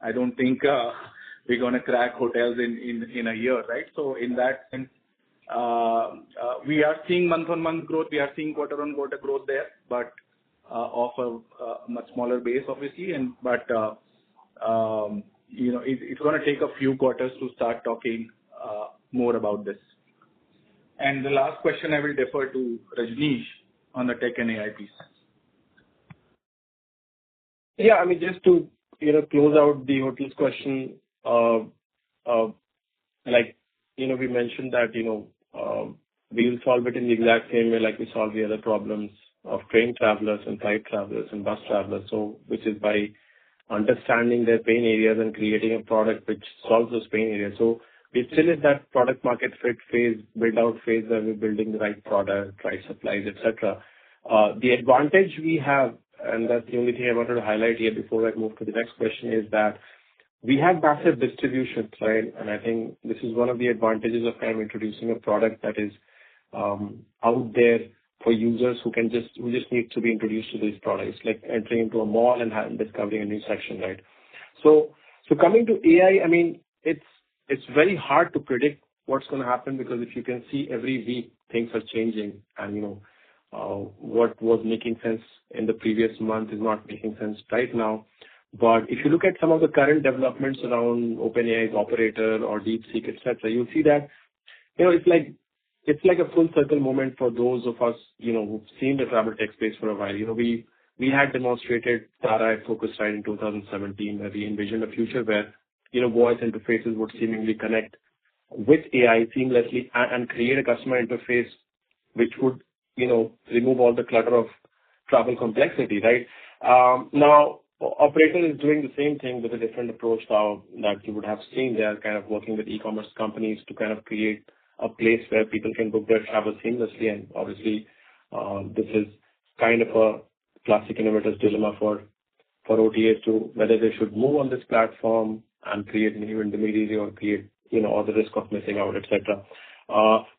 C: I don't think we're going to crack hotels in a year, right? So in that sense, we are seeing month-on-month growth. We are seeing quarter-on-quarter growth there, but of a much smaller base, obviously. But it's going to take a few quarters to start talking more about this. And the last question I will defer to Rajneesh on the tech and AI piece.
D: Yeah, I mean, just to close out the hotels question, we mentioned that we will solve it in the exact same way like we solve the other problems of train travelers and flight travelers and bus travelers. So, which is by understanding their pain areas and creating a product which solves those pain areas. So we still in that product market fit phase, build out phase where we're building the right product, right supplies, etc. The advantage we have, and that's the only thing I wanted to highlight here before I move to the next question, is that we have massive distribution, right? And I think this is one of the advantages of kind of introducing a product that is out there for users who just need to be introduced to these products, like entering into a mall and discovering a new section, right? So coming to AI, I mean, it's very hard to predict what's going to happen, because if you can see every week things are changing, and what was making sense in the previous month is not making sense right now. But if you look at some of the current developments around OpenAI's operator or DeepSeek, etc., you'll see that it's like a full circle moment for those of us who've seen the travel tech space for a while. We had demonstrated Tara at Focusrite in 2017, where we envisioned a future where voice interfaces would seemingly connect with AI seamlessly and create a customer interface which would remove all the clutter of travel complexity, right? Now, Operator is doing the same thing with a different approach now that you would have seen. They are kind of working with e-commerce companies to kind of create a place where people can book their travel seamlessly. And obviously, this is kind of a classic innovator's dilemma for OTAs to whether they should move on this platform and create a new intermediary or create, all the risk of missing out, etc.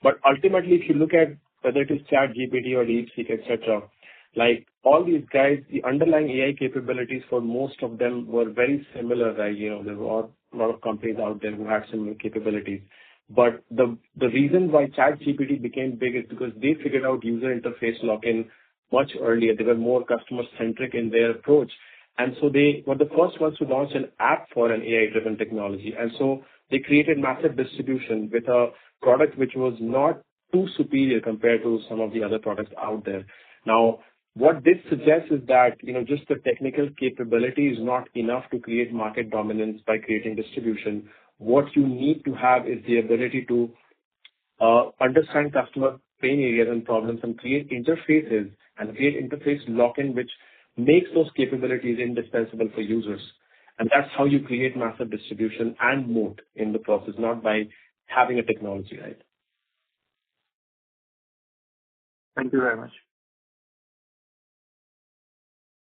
D: But ultimately, if you look at whether it is ChatGPT or DeepSeek, etc., like all these guys, the underlying AI capabilities for most of them were very similar, right? There were a lot of companies out there who had similar capabilities. But the reason why ChatGPT became big is because they figured out user interface lock-in much earlier. They were more customer-centric in their approach. And so they were the first ones to launch an app for an AI-driven technology. And so they created massive distribution with a product which was not too superior compared to some of the other products out there. Now, what this suggests is that, just the technical capability is not enough to create market dominance by creating distribution. What you need to have is the ability to understand customer pain areas and problems and create interfaces and create interface lock-in, which makes those capabilities indispensable for users. And that's how you create massive distribution and moat in the process, not by having a technology, right?
H: Thank you very much.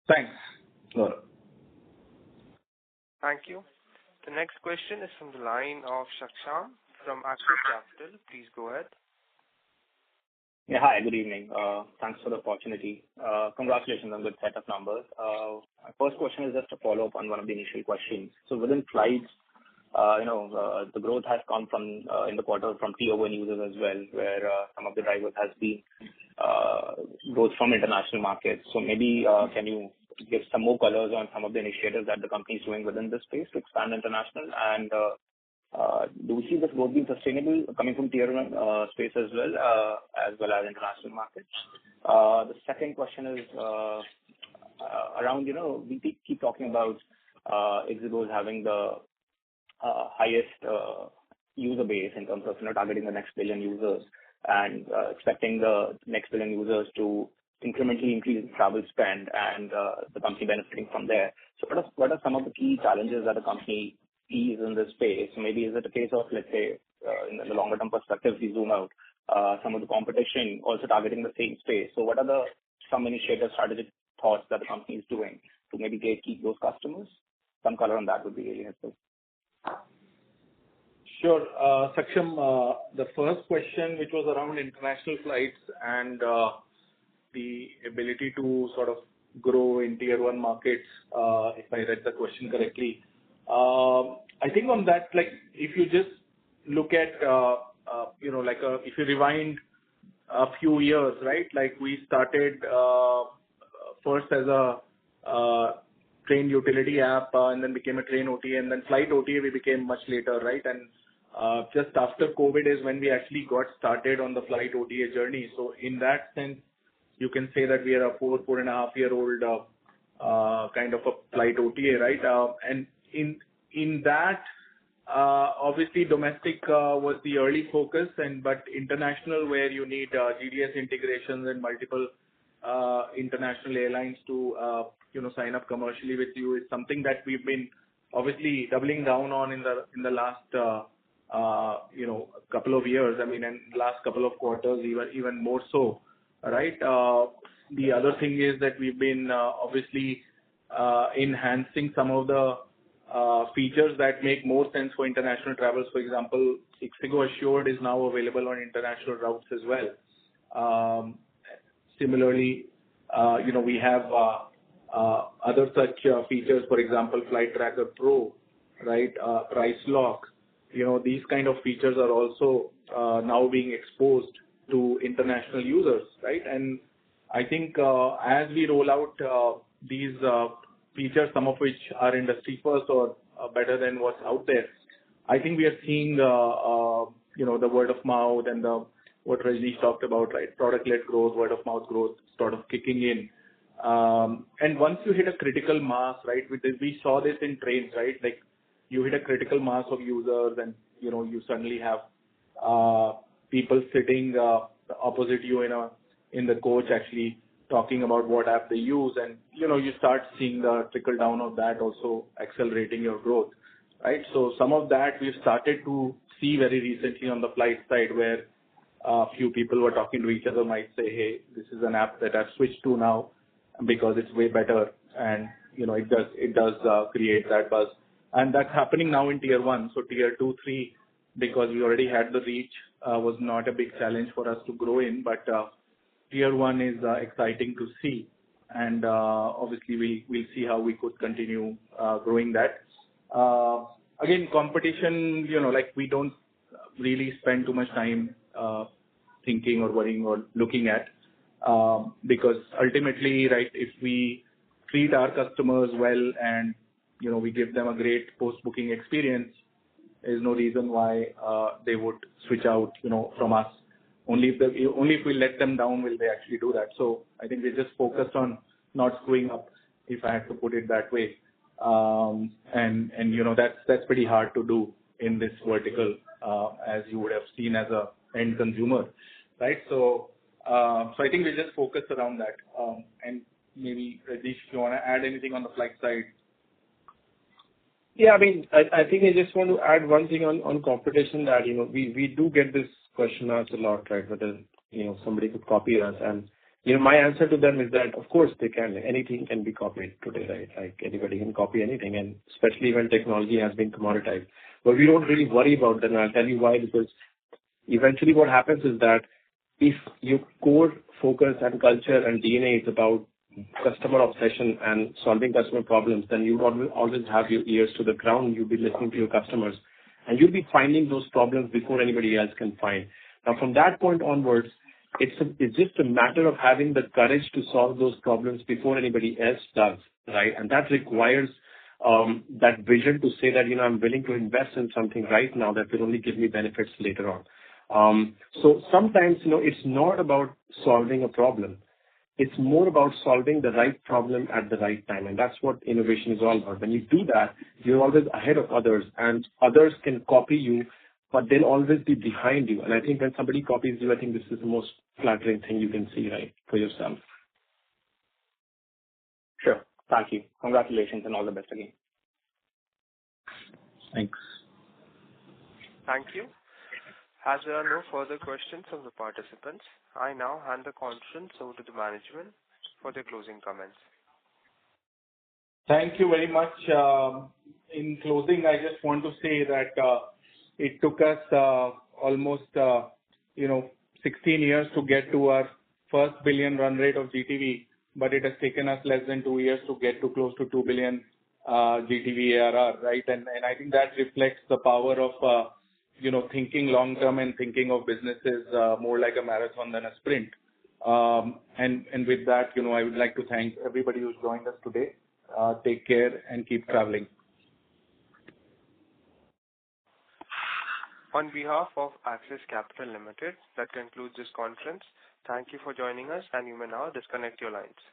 C: Thanks.
A: Thank you. The next question is from the line of Shaksham from Axis Capital. Please go ahead.
I: Yeah, hi, good evening. Thanks for the opportunity. Congratulations on good set of numbers. My first question is just a follow-up on one of the initial questions. So within flights, the growth has come from in the quarter from Tier 1 users as well, where some of the drivers has been growth from international markets. So maybe can you give some more colors on some of the initiatives that the company is doing within this space to expand international? And do we see this growth being sustainable coming from Tier 1 space as well as international markets? The second question is around, we keep talking about Ixigo having the highest user base in terms of targeting the next billion users and expecting the next billion users to incrementally increase travel spend and the company benefiting from there. So what are some of the key challenges that the company sees in this space? So maybe is it a case of, let's say, in the longer term perspective, we zoom out, some of the competition also targeting the same space. So what are some initiative strategic thoughts that the company is doing to maybe keep those customers? Some color on that would be really helpful.
C: Sure. Saksham, the first question, which was around international flights and the ability to sort of grow in tier one markets, if I read the question correctly. I think on that, like, if you just look at, if you rewind a few years, right? Like we started first as a train utility app, and then became a train OTA, and then flight OTA we became much later, right? And just after COVID is when we actually got started on the flight OTA journey. So in that sense, you can say that we are a 4.5-year-old kind of a flight OTA, right? And in that, obviously domestic was the early focus, but international, where you need GDS integrations and multiple international airlines to sign up commercially with you, is something that we've been obviously doubling down on in the last couple of years. I mean, and last couple of quarters even more so, right? The other thing is that we've been obviously enhancing some of the features that make more sense for international travels. For example, Ixigo Assured is now available on international routes as well. Similarly, we have other such features, for example, Flight Tracker Pro, right? Price Lock. These kind of features are also now being exposed to international users, right? And I think as we roll out these features, some of which are industry first or better than what's out there, I think we are seeing the word of mouth and what Rajnish talked about, right? Product-led growth, word of mouth growth sort of kicking in. And once you hit a critical mass, right? We saw this in trains, right? Like you hit a critical mass of users, and you suddenly have people sitting opposite you in the coach actually talking about what app they use, and you start seeing the trickle down of that also accelerating your growth, right? So some of that we've started to see very recently on the flight side, where a few people were talking to each other, might say, hey, this is an app that I've switched to now because it's way better, and it does create that buzz. And that's happening now in tier one. So tier 2, 3, because we already had the reach, was not a big challenge for us to grow in, but tier 1 is exciting to see, and obviously we'll see how we could continue growing that. Again, competition, we don't really spend too much time thinking or worrying or looking at, because ultimately, right, if we treat our customers well and we give them a great post-booking experience, there's no reason why they would switch out from us. Only if we let them down will they actually do that. So I think we're just focused on not screwing up, if I had to put it that way. That's pretty hard to do in this vertical, as you would have seen as a end consumer, right? So I think we just focus around that. And maybe Rajnish, if you want to add anything on the flight side.
D: Yeah, I mean, I think I just want to add one thing on competition, that we do get this question asked a lot, right? Whether somebody could copy us, and my answer to them is that of course they can. Anything can be copied today, right? Like anybody can copy anything, and especially when technology has been commoditized. But we don't really worry about that, and I'll tell you why. Because eventually what happens is that if your core focus and culture and DNA is about customer obsession and solving customer problems, then you always have your ears to the ground. You'll be listening to your customers, and you'll be finding those problems before anybody else can find. Now, from that point onwards, it's just a matter of having the courage to solve those problems before anybody else does, right? And that requires that vision to say that, I'm willing to invest in something right now that will only give me benefits later on. So sometimes, it's not about solving a problem. It's more about solving the right problem at the right time. And that's what innovation is all about. When you do that, you're always ahead of others, and others can copy you, but they'll always be behind you. And I think when somebody copies you, I think this is the most flattering thing you can see, right, for yourself.
I: Sure. Thank you. Congratulations and all the best again.
C: Thanks.
A: Thank you. As there are no further questions from the participants, I now hand the conference over to the management for their closing comments.
C: Thank you very much. In closing, I just want to say that it took us almost 16 years to get to our first billion run rate of GTV, but it has taken us less than 2 years to get to close to 2 billion GTV ARR, right? And I think that reflects the power of thinking long term and thinking of businesses more like a marathon than a sprint. And with that, I would like to thank everybody who's joined us today. Take care and keep traveling.
A: On behalf of Axis Capital Limited, that concludes this conference. Thank you for joining us, and you may now disconnect your lines.